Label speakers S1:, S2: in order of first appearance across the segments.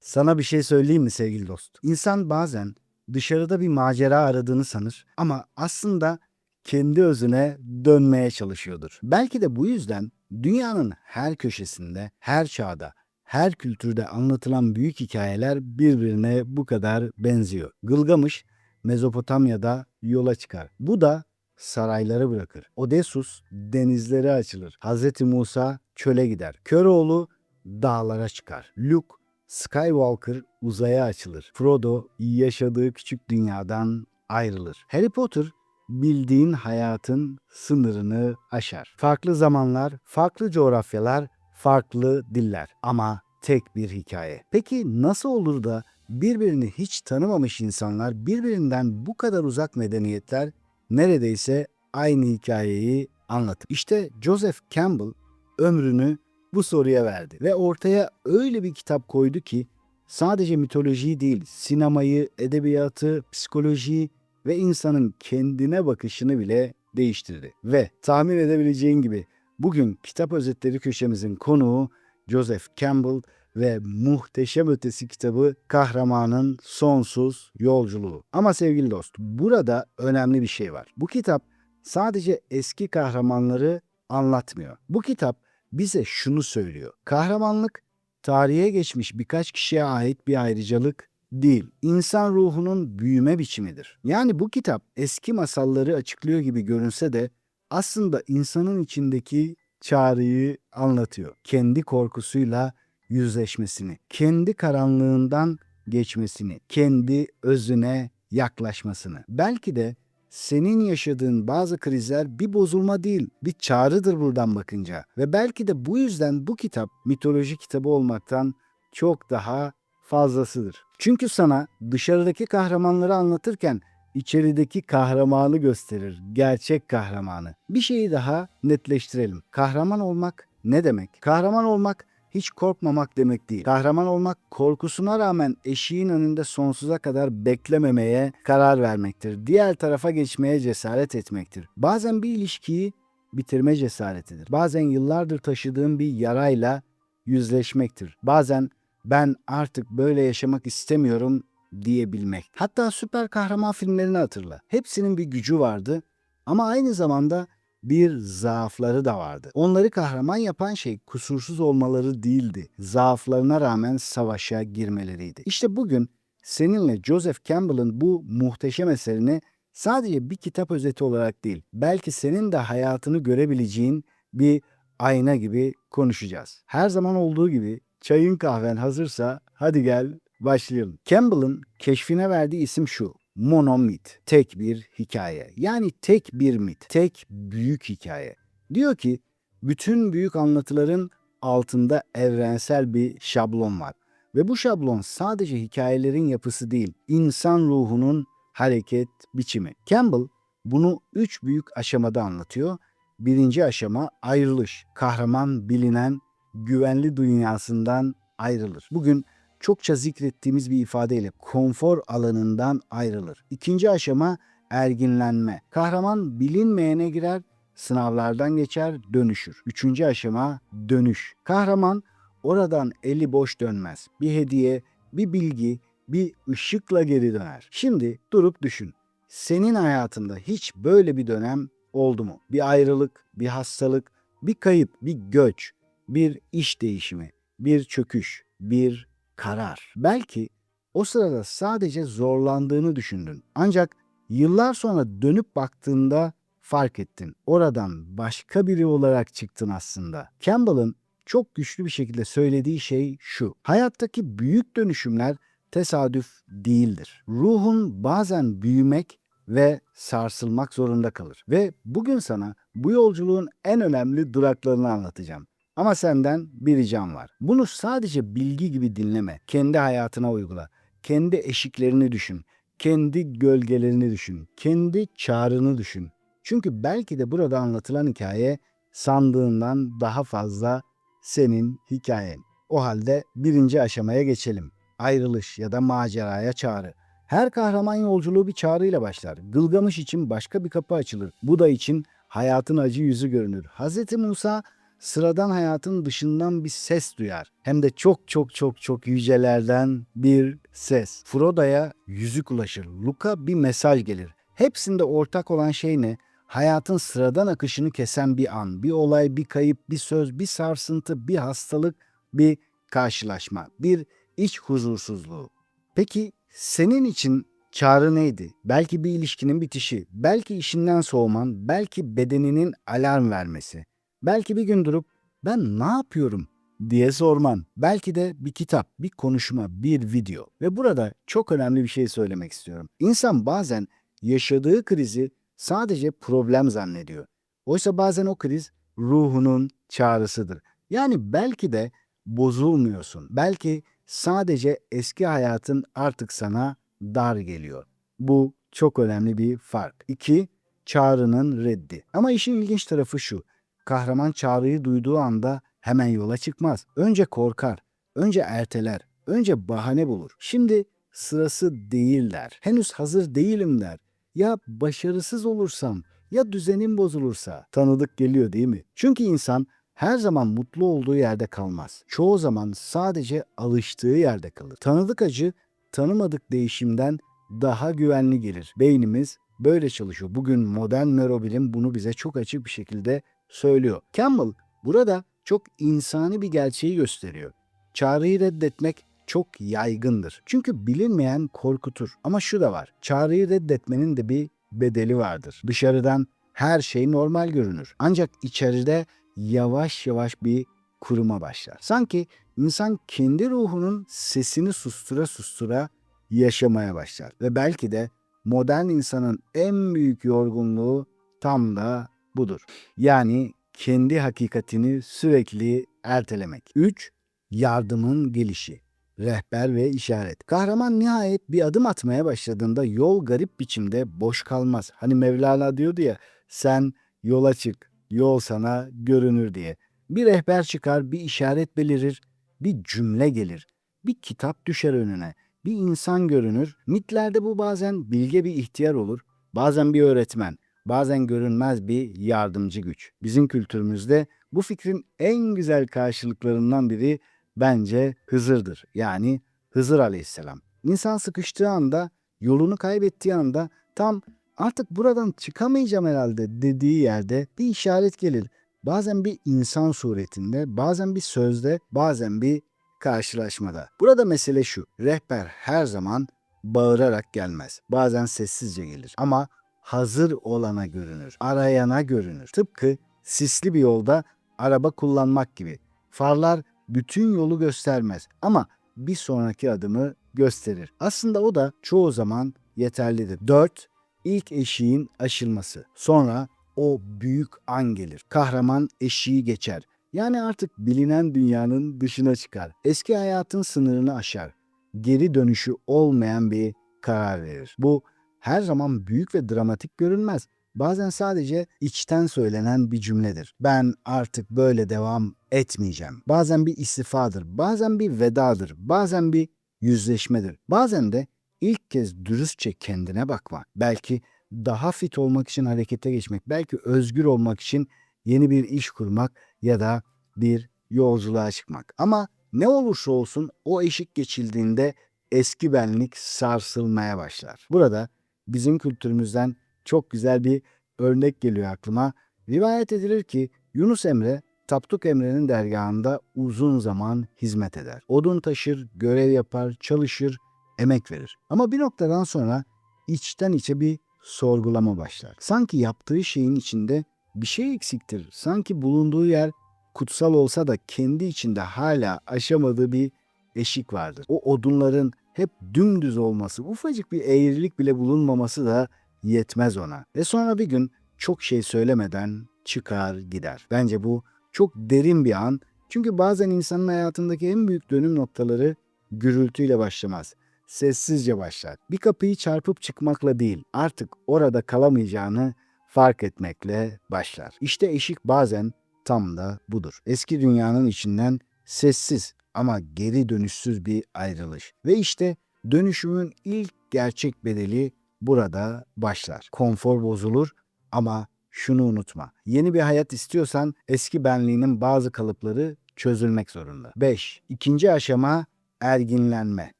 S1: Sana bir şey söyleyeyim mi sevgili dost? İnsan bazen dışarıda bir macera aradığını sanır ama aslında kendi özüne dönmeye çalışıyordur. Belki de bu yüzden dünyanın her köşesinde, her çağda, her kültürde anlatılan büyük hikayeler birbirine bu kadar benziyor. Gılgamış Mezopotamya'da yola çıkar. Bu da sarayları bırakır. Odysseus denizlere açılır. Hazreti Musa çöle gider. Köroğlu dağlara çıkar. Luke Skywalker uzaya açılır. Frodo yaşadığı küçük dünyadan ayrılır. Harry Potter bildiğin hayatın sınırını aşar. Farklı zamanlar, farklı coğrafyalar, farklı diller ama tek bir hikaye. Peki nasıl olur da birbirini hiç tanımamış insanlar, birbirinden bu kadar uzak medeniyetler neredeyse aynı hikayeyi anlatır? İşte Joseph Campbell ömrünü bu soruya verdi ve ortaya öyle bir kitap koydu ki sadece mitolojiyi değil, sinemayı, edebiyatı, psikolojiyi ve insanın kendine bakışını bile değiştirdi. Ve tahmin edebileceğin gibi bugün kitap özetleri köşemizin konuğu Joseph Campbell ve Muhteşem Ötesi kitabı Kahramanın Sonsuz Yolculuğu. Ama sevgili dost, burada önemli bir şey var. Bu kitap sadece eski kahramanları anlatmıyor. Bu kitap bize şunu söylüyor. Kahramanlık tarihe geçmiş birkaç kişiye ait bir ayrıcalık değil. İnsan ruhunun büyüme biçimidir. Yani bu kitap eski masalları açıklıyor gibi görünse de aslında insanın içindeki çağrıyı anlatıyor. Kendi korkusuyla yüzleşmesini, kendi karanlığından geçmesini, kendi özüne yaklaşmasını. Belki de senin yaşadığın bazı krizler bir bozulma değil, bir çağrıdır buradan bakınca. Ve belki de bu yüzden bu kitap mitoloji kitabı olmaktan çok daha fazlasıdır. Çünkü sana dışarıdaki kahramanları anlatırken içerideki kahramanı gösterir, gerçek kahramanı. Bir şeyi daha netleştirelim. Kahraman olmak ne demek? Kahraman olmak hiç korkmamak demek değil. Kahraman olmak korkusuna rağmen eşiğin önünde sonsuza kadar beklememeye karar vermektir. Diğer tarafa geçmeye cesaret etmektir. Bazen bir ilişkiyi bitirme cesaretidir. Bazen yıllardır taşıdığın bir yarayla yüzleşmektir. Bazen ben artık böyle yaşamak istemiyorum diyebilmek. Hatta süper kahraman filmlerini hatırla. Hepsinin bir gücü vardı ama aynı zamanda bir zaafları da vardı. Onları kahraman yapan şey kusursuz olmaları değildi. Zaaflarına rağmen savaşa girmeleriydi. İşte bugün seninle Joseph Campbell'ın bu muhteşem eserini sadece bir kitap özeti olarak değil, belki senin de hayatını görebileceğin bir ayna gibi konuşacağız. Her zaman olduğu gibi çayın kahven hazırsa hadi gel başlayalım. Campbell'ın keşfine verdiği isim şu: monomit, tek bir hikaye. Yani tek bir mit, tek büyük hikaye. Diyor ki bütün büyük anlatıların altında evrensel bir şablon var. Ve bu şablon sadece hikayelerin yapısı değil, insan ruhunun hareket biçimi. Campbell bunu 3 büyük aşamada anlatıyor. Birinci aşama ayrılış. Kahraman bilinen güvenli dünyasından ayrılır. Bugün çokça zikrettiğimiz bir ifadeyle konfor alanından ayrılır. İkinci aşama erginlenme. Kahraman bilinmeyene girer, sınavlardan geçer, dönüşür. Üçüncü aşama dönüş. Kahraman oradan eli boş dönmez. Bir hediye, bir bilgi, bir ışıkla geri döner. Şimdi durup düşün. Senin hayatında hiç böyle bir dönem oldu mu? Bir ayrılık, bir hastalık, bir kayıp, bir göç, bir iş değişimi, bir çöküş, bir karar. Belki o sırada sadece zorlandığını düşündün. Ancak yıllar sonra dönüp baktığında fark ettin. Oradan başka biri olarak çıktın aslında. Campbell'ın çok güçlü bir şekilde söylediği şey şu: hayattaki büyük dönüşümler tesadüf değildir. Ruhun bazen büyümek ve sarsılmak zorunda kalır. Ve bugün sana bu yolculuğun en önemli duraklarını anlatacağım. Ama senden bir ricam var. Bunu sadece bilgi gibi dinleme. Kendi hayatına uygula. Kendi eşiklerini düşün. Kendi gölgelerini düşün. Kendi çağrını düşün. Çünkü belki de burada anlatılan hikaye sandığından daha fazla senin hikayen. O halde birinci aşamaya geçelim. Ayrılış ya da maceraya çağrı. Her kahraman yolculuğu bir çağrıyla başlar. Gılgamış için başka bir kapı açılır. Buda için hayatın acı yüzü görünür. Hz. Musa sıradan hayatın dışından bir ses duyar. Hem de çok çok çok çok yücelerden bir ses. Frodo'ya yüzük ulaşır. Luke'a bir mesaj gelir. Hepsinde ortak olan şey ne? Hayatın sıradan akışını kesen bir an, bir olay, bir kayıp, bir söz, bir sarsıntı, bir hastalık, bir karşılaşma, bir iç huzursuzluğu. Peki senin için çağrı neydi? Belki bir ilişkinin bitişi, belki işinden soğuman, belki bedeninin alarm vermesi. Belki bir gün durup ben ne yapıyorum diye sorman. Belki de bir kitap, bir konuşma, bir video. Ve burada çok önemli bir şey söylemek istiyorum. İnsan bazen yaşadığı krizi sadece problem zannediyor. Oysa bazen o kriz ruhunun çağrısıdır. Yani belki de bozulmuyorsun. Belki sadece eski hayatın artık sana dar geliyor. Bu çok önemli bir fark. 2. Çağrının reddi. Ama işin ilginç tarafı şu. Kahraman çağrıyı duyduğu anda hemen yola çıkmaz. Önce korkar, önce erteler, önce bahane bulur. Şimdi sırası değil der. Henüz hazır değilim der. Ya başarısız olursam, ya düzenim bozulursa. Tanıdık geliyor değil mi? Çünkü insan her zaman mutlu olduğu yerde kalmaz. Çoğu zaman sadece alıştığı yerde kalır. Tanıdık acı, tanımadık değişimden daha güvenli gelir. Beynimiz böyle çalışıyor. Bugün modern nörobilim bunu bize çok açık bir şekilde söylüyor. Campbell burada çok insani bir gerçeği gösteriyor. Çağrıyı reddetmek çok yaygındır. Çünkü bilinmeyen korkutur. Ama şu da var. Çağrıyı reddetmenin de bir bedeli vardır. Dışarıdan her şey normal görünür. Ancak içeride yavaş yavaş bir kuruma başlar. Sanki insan kendi ruhunun sesini sustura sustura yaşamaya başlar. Ve belki de modern insanın en büyük yorgunluğu tam da budur. Yani kendi hakikatini sürekli ertelemek. 3. Yardımın gelişi. Rehber ve işaret. Kahraman nihayet bir adım atmaya başladığında yol garip biçimde boş kalmaz. Hani Mevlana diyordu ya, sen yola çık, yol sana görünür diye. Bir rehber çıkar, bir işaret belirir, bir cümle gelir, bir kitap düşer önüne, bir insan görünür. Mitlerde bu bazen bilge bir ihtiyar olur, bazen bir öğretmen, bazen görünmez bir yardımcı güç. Bizim kültürümüzde bu fikrin en güzel karşılıklarından biri bence Hızır'dır. Yani Hızır Aleyhisselam. İnsan sıkıştığı anda, yolunu kaybettiği anda tam artık buradan çıkamayacağım herhalde dediği yerde bir işaret gelir. Bazen bir insan suretinde, bazen bir sözde, bazen bir karşılaşmada. Burada mesele şu. Rehber her zaman bağırarak gelmez. Bazen sessizce gelir ama hazır olana görünür, arayana görünür. Tıpkı sisli bir yolda araba kullanmak gibi. Farlar bütün yolu göstermez ama bir sonraki adımı gösterir. Aslında o da çoğu zaman yeterlidir. 4. İlk eşiğin aşılması. Sonra o büyük an gelir. Kahraman eşiği geçer. Yani artık bilinen dünyanın dışına çıkar. Eski hayatın sınırını aşar. Geri dönüşü olmayan bir karar verir. Bu her zaman büyük ve dramatik görünmez. Bazen sadece içten söylenen bir cümledir. Ben artık böyle devam etmeyeceğim. Bazen bir istifadır, bazen bir vedadır, bazen bir yüzleşmedir. Bazen de ilk kez dürüstçe kendine bakma. Belki daha fit olmak için harekete geçmek, belki özgür olmak için yeni bir iş kurmak ya da bir yolculuğa çıkmak. Ama ne olursa olsun o eşik geçildiğinde eski benlik sarsılmaya başlar. Burada bizim kültürümüzden çok güzel bir örnek geliyor aklıma. Rivayet edilir ki Yunus Emre Tapduk Emre'nin dergahında uzun zaman hizmet eder. Odun taşır, görev yapar, çalışır, emek verir. Ama bir noktadan sonra içten içe bir sorgulama başlar. Sanki yaptığı şeyin içinde bir şey eksiktir. Sanki bulunduğu yer kutsal olsa da kendi içinde hala aşamadığı bir eşik vardır. O odunların hep dümdüz olması, ufacık bir eğrilik bile bulunmaması da yetmez ona. Ve sonra bir gün çok şey söylemeden çıkar gider. Bence bu çok derin bir an. Çünkü bazen insanın hayatındaki en büyük dönüm noktaları gürültüyle başlamaz. Sessizce başlar. Bir kapıyı çarpıp çıkmakla değil, artık orada kalamayacağını fark etmekle başlar. İşte eşik bazen tam da budur. Eski dünyanın içinden sessiz ama geri dönüşsüz bir ayrılış. Ve işte dönüşümün ilk gerçek bedeli burada başlar. Konfor bozulur ama şunu unutma. Yeni bir hayat istiyorsan eski benliğinin bazı kalıpları çözülmek zorunda. 5. İkinci aşama erginlenme,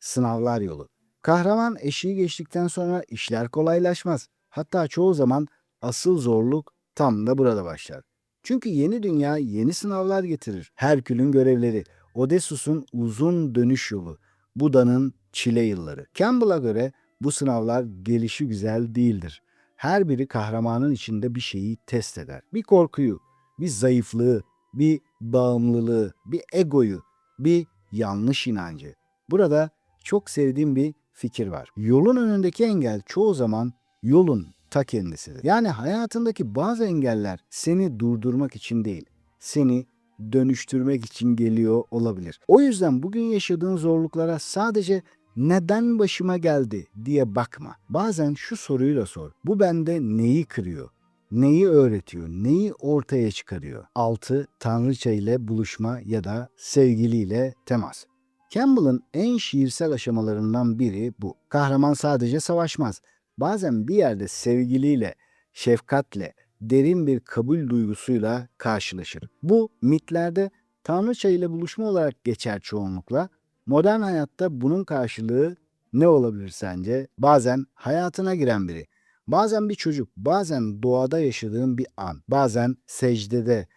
S1: sınavlar yolu. Kahraman eşiği geçtikten sonra işler kolaylaşmaz. Hatta çoğu zaman asıl zorluk tam da burada başlar. Çünkü yeni dünya yeni sınavlar getirir. Herkül'ün görevleri, Odysseus'un uzun dönüş yolu, Buda'nın çile yılları. Campbell'a göre bu sınavlar gelişigüzel değildir. Her biri kahramanın içinde bir şeyi test eder. Bir korkuyu, bir zayıflığı, bir bağımlılığı, bir egoyu, bir yanlış inancı. Burada çok sevdiğim bir fikir var. Yolun önündeki engel çoğu zaman yolun ta kendisidir. Yani hayatındaki bazı engeller seni durdurmak için değil, seni dönüştürmek için geliyor olabilir. O yüzden bugün yaşadığın zorluklara sadece neden başıma geldi diye bakma. Bazen şu soruyu da sor. Bu bende neyi kırıyor? Neyi öğretiyor? Neyi ortaya çıkarıyor? 6. Tanrıça ile buluşma ya da sevgiliyle temas. Campbell'ın en şiirsel aşamalarından biri bu. Kahraman sadece savaşmaz. Bazen bir yerde sevgiliyle, şefkatle, derin bir kabul duygusuyla karşılaşır. Bu mitlerde Tanrıça ile buluşma olarak geçer çoğunlukla. Modern hayatta bunun karşılığı ne olabilir sence? Bazen hayatına giren biri, bazen bir çocuk, bazen doğada yaşadığın bir an, bazen secdede,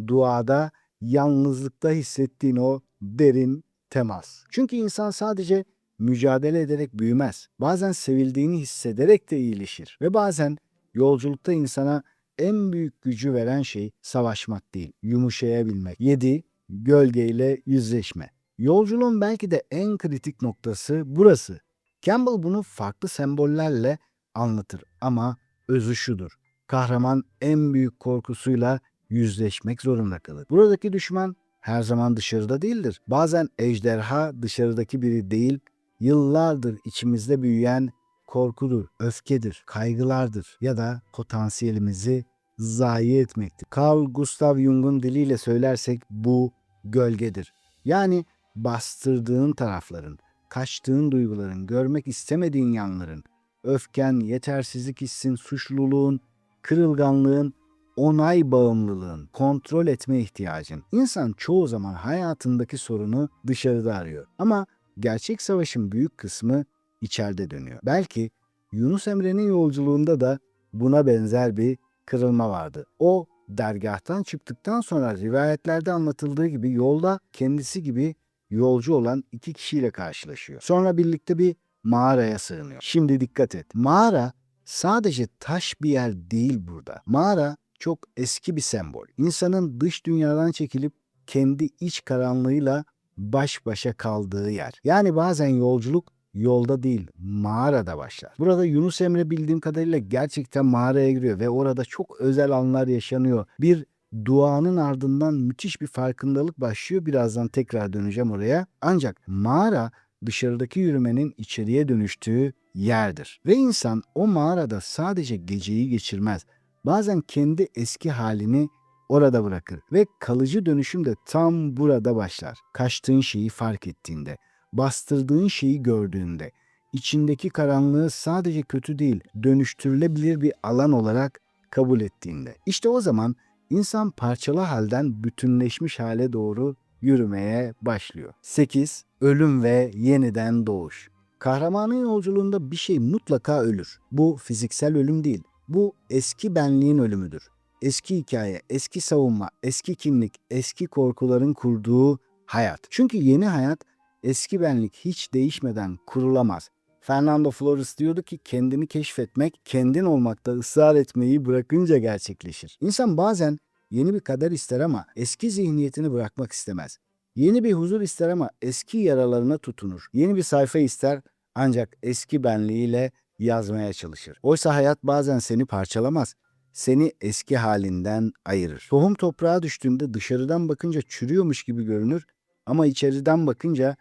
S1: duada, yalnızlıkta hissettiğin o derin temas. Çünkü insan sadece mücadele ederek büyümez. Bazen sevildiğini hissederek de iyileşir. Ve bazen yolculukta insana en büyük gücü veren şey savaşmak değil, yumuşayabilmek. 7. Gölgeyle yüzleşme. Yolculuğun belki de en kritik noktası burası. Campbell bunu farklı sembollerle anlatır ama özü şudur. Kahraman en büyük korkusuyla yüzleşmek zorunda kalır. Buradaki düşman her zaman dışarıda değildir. Bazen ejderha dışarıdaki biri değil, yıllardır içimizde büyüyen korkudur, öfkedir, kaygılardır ya da potansiyelimizi zayi etmektir. Carl Gustav Jung'un diliyle söylersek bu gölgedir. Yani bastırdığın tarafların, kaçtığın duyguların, görmek istemediğin yanların, öfken, yetersizlik hissin, suçluluğun, kırılganlığın, onay bağımlılığın, kontrol etme ihtiyacın. İnsan çoğu zaman hayatındaki sorunu dışarıda arıyor. Ama gerçek savaşın büyük kısmı içeride dönüyor. Belki Yunus Emre'nin yolculuğunda da buna benzer bir kırılma vardı. O dergâhtan çıktıktan sonra rivayetlerde anlatıldığı gibi yolda kendisi gibi yolcu olan iki kişiyle karşılaşıyor. Sonra birlikte bir mağaraya sığınıyor. Şimdi dikkat et. Mağara sadece taş bir yer değil burada. Mağara çok eski bir sembol. İnsanın dış dünyadan çekilip kendi iç karanlığıyla baş başa kaldığı yer. Yani bazen yolculuk yolda değil, mağarada başlar. Burada Yunus Emre bildiğim kadarıyla gerçekten mağaraya giriyor ve orada çok özel anlar yaşanıyor. Bir duanın ardından müthiş bir farkındalık başlıyor. Birazdan tekrar döneceğim oraya. Ancak mağara dışarıdaki yürümenin içeriye dönüştüğü yerdir. Ve insan o mağarada sadece geceyi geçirmez. Bazen kendi eski halini orada bırakır ve kalıcı dönüşüm de tam burada başlar. Kaçtığın şeyi fark ettiğinde, bastırdığın şeyi gördüğünde, içindeki karanlığı sadece kötü değil, dönüştürülebilir bir alan olarak kabul ettiğinde. İşte o zaman insan parçalı halden bütünleşmiş hale doğru yürümeye başlıyor. 8. Ölüm ve yeniden doğuş. Kahramanın yolculuğunda bir şey mutlaka ölür. Bu fiziksel ölüm değil. Bu eski benliğin ölümüdür. Eski hikaye, eski savunma, eski kimlik, eski korkuların kurduğu hayat. Çünkü yeni hayat eski benlik hiç değişmeden kurulamaz. Fernando Flores diyordu ki kendini keşfetmek, kendin olmakta ısrar etmeyi bırakınca gerçekleşir. İnsan bazen yeni bir kader ister ama eski zihniyetini bırakmak istemez. Yeni bir huzur ister ama eski yaralarına tutunur. Yeni bir sayfa ister ancak eski benliğiyle yazmaya çalışır. Oysa hayat bazen seni parçalamaz. Seni eski halinden ayırır. Tohum toprağa düştüğünde dışarıdan bakınca çürüyormuş gibi görünür ama içeriden bakınca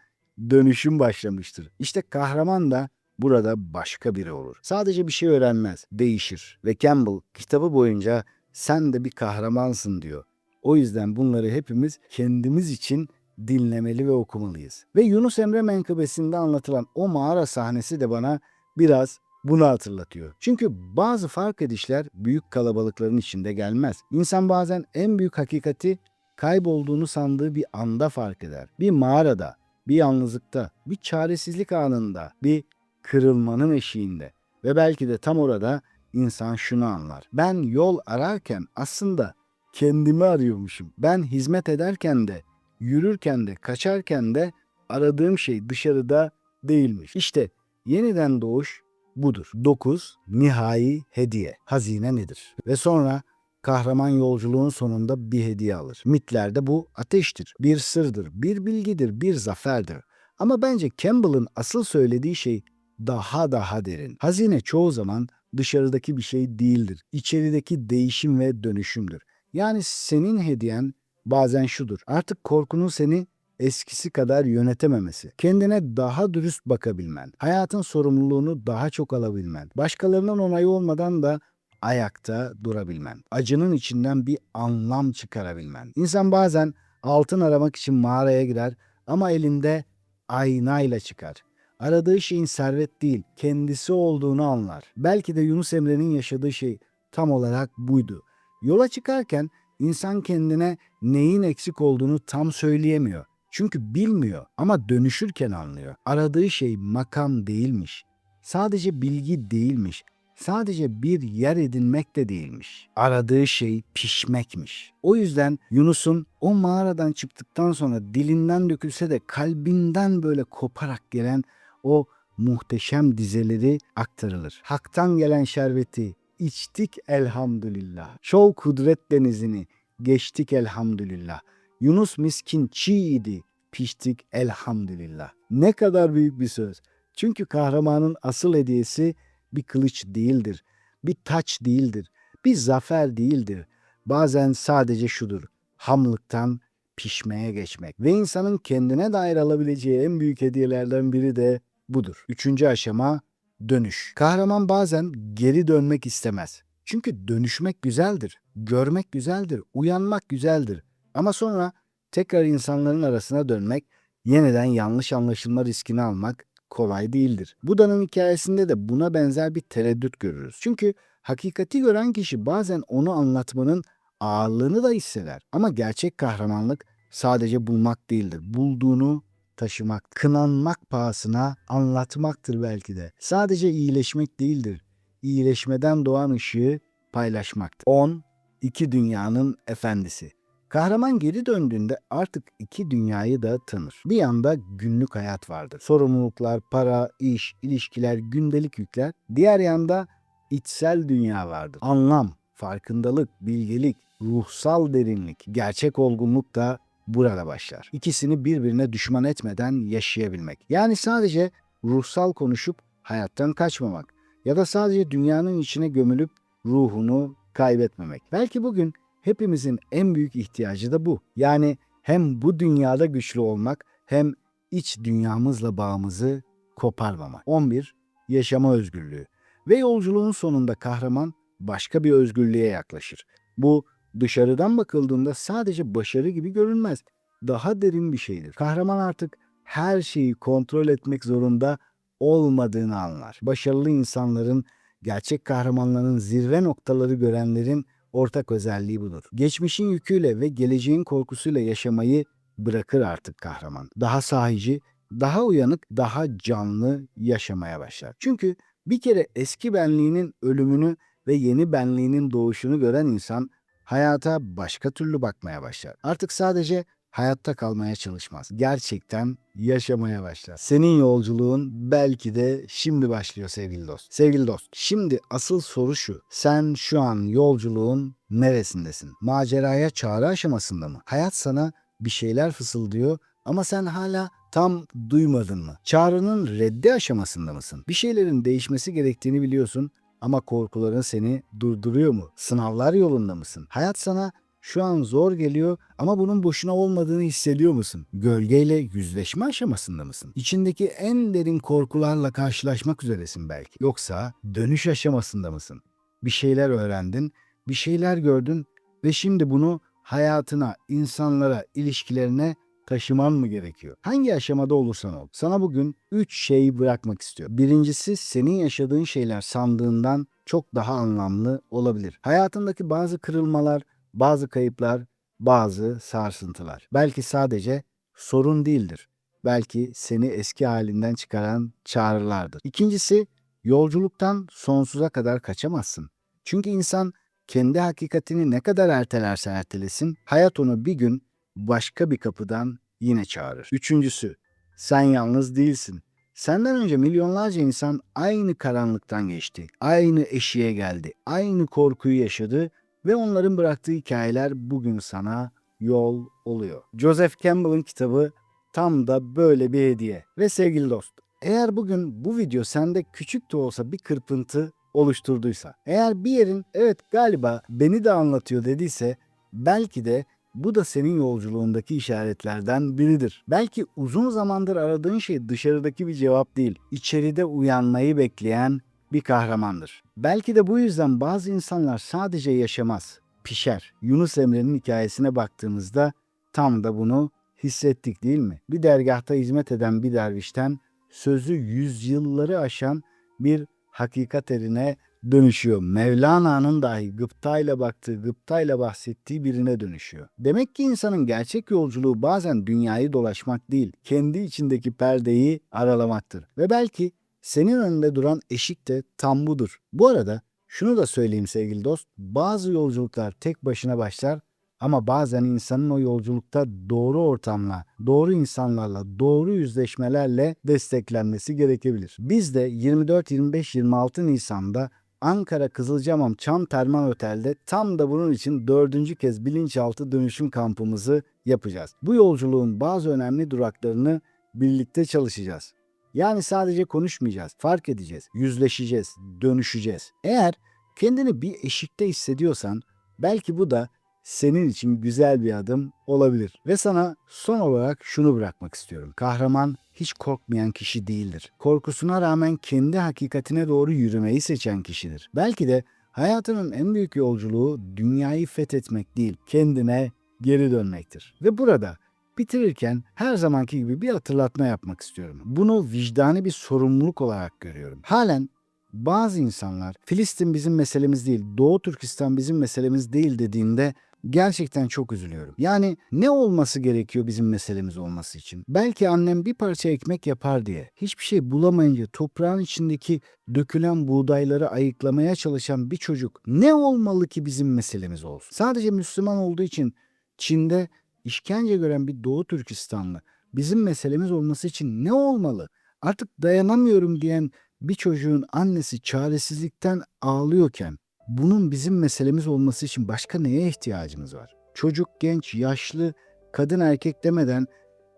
S1: dönüşüm başlamıştır. İşte kahraman da burada başka biri olur. Sadece bir şey öğrenmez, değişir. Ve Campbell kitabı boyunca sen de bir kahramansın diyor. O yüzden bunları hepimiz kendimiz için dinlemeli ve okumalıyız. Ve Yunus Emre menkıbesinde anlatılan o mağara sahnesi de bana biraz bunu hatırlatıyor. Çünkü bazı fark edişler büyük kalabalıkların içinde gelmez. İnsan bazen en büyük hakikati kaybolduğunu sandığı bir anda fark eder. Bir mağarada, bir yalnızlıkta, bir çaresizlik anında, bir kırılmanın eşiğinde ve belki de tam orada insan şunu anlar. Ben yol ararken aslında kendimi arıyormuşum. Ben hizmet ederken de, yürürken de, kaçarken de aradığım şey dışarıda değilmiş. İşte yeniden doğuş budur. 9. Nihai hediye. Hazine nedir? Ve sonra kahraman yolculuğun sonunda bir hediye alır. Mitlerde bu ateştir, bir sırdır, bir bilgidir, bir zaferdir. Ama bence Campbell'ın asıl söylediği şey daha derin. Hazine çoğu zaman dışarıdaki bir şey değildir. İçerideki değişim ve dönüşümdür. Yani senin hediyen bazen şudur. Artık korkunun seni eskisi kadar yönetememesi, kendine daha dürüst bakabilmen, hayatın sorumluluğunu daha çok alabilmen, başkalarının onayı olmadan da ayakta durabilmen, acının içinden bir anlam çıkarabilmen. İnsan bazen altın aramak için mağaraya girer ama elinde aynayla çıkar. Aradığı şeyin servet değil, kendisi olduğunu anlar. Belki de Yunus Emre'nin yaşadığı şey tam olarak buydu. Yola çıkarken insan kendine neyin eksik olduğunu tam söyleyemiyor. Çünkü bilmiyor ama dönüşürken anlıyor. Aradığı şey makam değilmiş. Sadece bilgi değilmiş. Sadece bir yer edinmek de değilmiş. Aradığı şey pişmekmiş. O yüzden Yunus'un o mağaradan çıktıktan sonra dilinden dökülse de kalbinden böyle koparak gelen o muhteşem dizeleri aktarılır. Hak'tan gelen şerbeti içtik elhamdülillah. Şol kudret denizini geçtik elhamdülillah. Yunus miskin çiğ idi, piştik elhamdülillah. Ne kadar büyük bir söz. Çünkü kahramanın asıl hediyesi bir kılıç değildir, bir taç değildir, bir zafer değildir. Bazen sadece şudur, hamlıktan pişmeye geçmek. Ve insanın kendine dair alabileceği en büyük hediyelerden biri de budur. 3. aşama dönüş. Kahraman bazen geri dönmek istemez. Çünkü dönüşmek güzeldir, görmek güzeldir, uyanmak güzeldir. Ama sonra tekrar insanların arasına dönmek, yeniden yanlış anlaşılma riskini almak kolay değildir. Buda'nın hikayesinde de buna benzer bir tereddüt görürüz. Çünkü hakikati gören kişi bazen onu anlatmanın ağırlığını da hisseder. Ama gerçek kahramanlık sadece bulmak değildir. Bulduğunu taşımak, kınanmak pahasına anlatmaktır belki de. Sadece iyileşmek değildir. İyileşmeden doğan ışığı paylaşmaktır. 10. İki dünyanın efendisi. Kahraman geri döndüğünde artık iki dünyayı da tanır. Bir yanda günlük hayat vardır. Sorumluluklar, para, iş, ilişkiler, gündelik yükler. Diğer yanda içsel dünya vardır. Anlam, farkındalık, bilgelik, ruhsal derinlik, gerçek olgunluk da burada başlar. İkisini birbirine düşman etmeden yaşayabilmek. Yani sadece ruhsal konuşup hayattan kaçmamak ya da sadece dünyanın içine gömülüp ruhunu kaybetmemek. Belki bugün hepimizin en büyük ihtiyacı da bu. Yani hem bu dünyada güçlü olmak hem iç dünyamızla bağımızı koparmamak. 11. Yaşama özgürlüğü. Ve yolculuğun sonunda kahraman başka bir özgürlüğe yaklaşır. Bu dışarıdan bakıldığında sadece başarı gibi görünmez. Daha derin bir şeydir. Kahraman artık her şeyi kontrol etmek zorunda olmadığını anlar. Başarılı insanların, gerçek kahramanların, zirve noktaları görenlerin ortak özelliği budur. Geçmişin yüküyle ve geleceğin korkusuyla yaşamayı bırakır artık kahraman. Daha sahici, daha uyanık, daha canlı yaşamaya başlar. Çünkü bir kere eski benliğinin ölümünü ve yeni benliğinin doğuşunu gören insan hayata başka türlü bakmaya başlar. Artık sadece hayatta kalmaya çalışmaz. Gerçekten yaşamaya başlar. Senin yolculuğun belki de şimdi başlıyor sevgili dost. Sevgili dost, şimdi asıl soru şu. Sen şu an yolculuğun neresindesin? Maceraya çağrı aşamasında mı? Hayat sana bir şeyler fısıldıyor ama sen hala tam duymadın mı? Çağrının reddi aşamasında mısın? Bir şeylerin değişmesi gerektiğini biliyorsun ama korkuların seni durduruyor mu? Sınavlar yolunda mısın? Hayat sana şu an zor geliyor ama bunun boşuna olmadığını hissediyor musun? Gölgeyle yüzleşme aşamasında mısın? İçindeki en derin korkularla karşılaşmak üzeresin belki. Yoksa dönüş aşamasında mısın? Bir şeyler öğrendin, bir şeyler gördün ve şimdi bunu hayatına, insanlara, ilişkilerine taşıman mı gerekiyor? Hangi aşamada olursan ol. Sana bugün 3 şeyi bırakmak istiyorum. Birincisi, senin yaşadığın şeyler sandığından çok daha anlamlı olabilir. Hayatındaki bazı kırılmalar, bazı kayıplar, bazı sarsıntılar belki sadece sorun değildir. Belki seni eski halinden çıkaran çağrılardır. İkincisi, yolculuktan sonsuza kadar kaçamazsın. Çünkü insan kendi hakikatini ne kadar ertelerse ertelesin, hayat onu bir gün başka bir kapıdan yine çağırır. Üçüncüsü, sen yalnız değilsin. Senden önce milyonlarca insan aynı karanlıktan geçti, aynı eşiğe geldi, aynı korkuyu yaşadı ve onların bıraktığı hikayeler bugün sana yol oluyor. Joseph Campbell'ın kitabı tam da böyle bir hediye. Ve sevgili dost, eğer bugün bu video sende küçük de olsa bir kırpıntı oluşturduysa, eğer bir yerin evet galiba beni de anlatıyor dediyse, belki de bu da senin yolculuğundaki işaretlerden biridir. Belki uzun zamandır aradığın şey dışarıdaki bir cevap değil, içeride uyanmayı bekleyen bir kahramandır. Belki de bu yüzden bazı insanlar sadece yaşamaz, pişer. Yunus Emre'nin hikayesine baktığımızda tam da bunu hissettik değil mi? Bir dergahta hizmet eden bir dervişten sözü yüzyılları aşan bir hakikat erine dönüşüyor. Mevlana'nın dahi gıptayla baktığı, gıptayla bahsettiği birine dönüşüyor. Demek ki insanın gerçek yolculuğu bazen dünyayı dolaşmak değil, kendi içindeki perdeyi aralamaktır. Ve belki senin önünde duran eşik de tam budur. Bu arada şunu da söyleyeyim sevgili dost, bazı yolculuklar tek başına başlar ama bazen insanın o yolculukta doğru ortamla, doğru insanlarla, doğru yüzleşmelerle desteklenmesi gerekebilir. Biz de 24, 25, 26 Nisan'da Ankara Kızılcahamam Çam Termal Otel'de tam da bunun için 4. kez bilinçaltı dönüşüm kampımızı yapacağız. Bu yolculuğun bazı önemli duraklarını birlikte çalışacağız. Yani sadece konuşmayacağız, fark edeceğiz, yüzleşeceğiz, dönüşeceğiz. Eğer kendini bir eşikte hissediyorsan belki bu da senin için güzel bir adım olabilir. Ve sana son olarak şunu bırakmak istiyorum. Kahraman hiç korkmayan kişi değildir. Korkusuna rağmen kendi hakikatine doğru yürümeyi seçen kişidir. Belki de hayatının en büyük yolculuğu dünyayı fethetmek değil, kendine geri dönmektir. Ve burada bitirirken her zamanki gibi bir hatırlatma yapmak istiyorum. Bunu vicdani bir sorumluluk olarak görüyorum. Halen bazı insanlar Filistin bizim meselemiz değil, Doğu Türkistan bizim meselemiz değil dediğinde gerçekten çok üzülüyorum. Yani ne olması gerekiyor bizim meselemiz olması için? Belki annem bir parça ekmek yapar diye hiçbir şey bulamayınca toprağın içindeki dökülen buğdayları ayıklamaya çalışan bir çocuk ne olmalı ki bizim meselemiz olsun? Sadece Müslüman olduğu için Çin'de işkence gören bir Doğu Türkistanlı bizim meselemiz olması için ne olmalı? Artık dayanamıyorum diyen bir çocuğun annesi çaresizlikten ağlıyorken bunun bizim meselemiz olması için başka neye ihtiyacımız var? Çocuk, genç, yaşlı, kadın, erkek demeden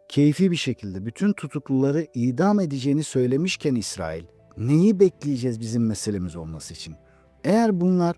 S1: keyfi bir şekilde bütün tutukluları idam edeceğini söylemişken İsrail, neyi bekleyeceğiz bizim meselemiz olması için? Eğer bunlar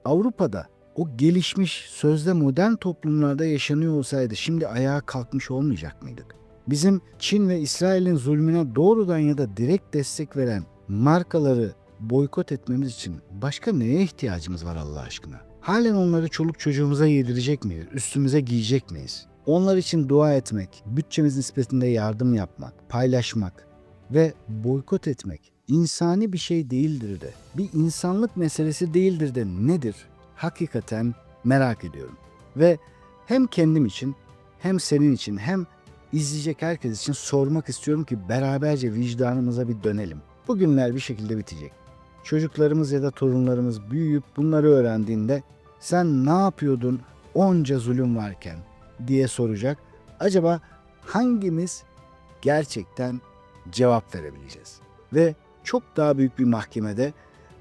S1: Avrupa'da o gelişmiş sözde modern toplumlarda yaşanıyor olsaydı şimdi ayağa kalkmış olmayacak mıydık? Bizim Çin ve İsrail'in zulmüne doğrudan ya da direkt destek veren markaları boykot etmemiz için başka neye ihtiyacımız var Allah aşkına? Halen onları çoluk çocuğumuza yedirecek miyiz? Üstümüze giyecek miyiz? Onlar için dua etmek, bütçemiz nispetinde yardım yapmak, paylaşmak ve boykot etmek insani bir şey değildir de, bir insanlık meselesi değildir de nedir? Hakikaten merak ediyorum. Ve hem kendim için, hem senin için, hem izleyecek herkes için sormak istiyorum ki beraberce vicdanımıza bir dönelim. Bu günler bir şekilde bitecek. Çocuklarımız ya da torunlarımız büyüyüp bunları öğrendiğinde sen ne yapıyordun onca zulüm varken diye soracak. Acaba hangimiz gerçekten cevap verebileceğiz? Ve çok daha büyük bir mahkemede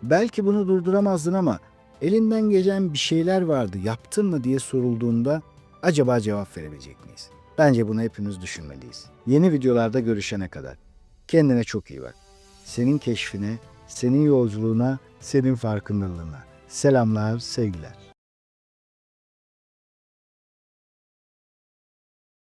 S1: belki bunu durduramazdın ama elinden gelen bir şeyler vardı, yaptın mı diye sorulduğunda acaba cevap verebilecek miyiz? Bence bunu hepimiz düşünmeliyiz. Yeni videolarda görüşene kadar kendine çok iyi bak. Senin keşfine, senin yolculuğuna, senin farkındalığına. Selamlar, sevgiler.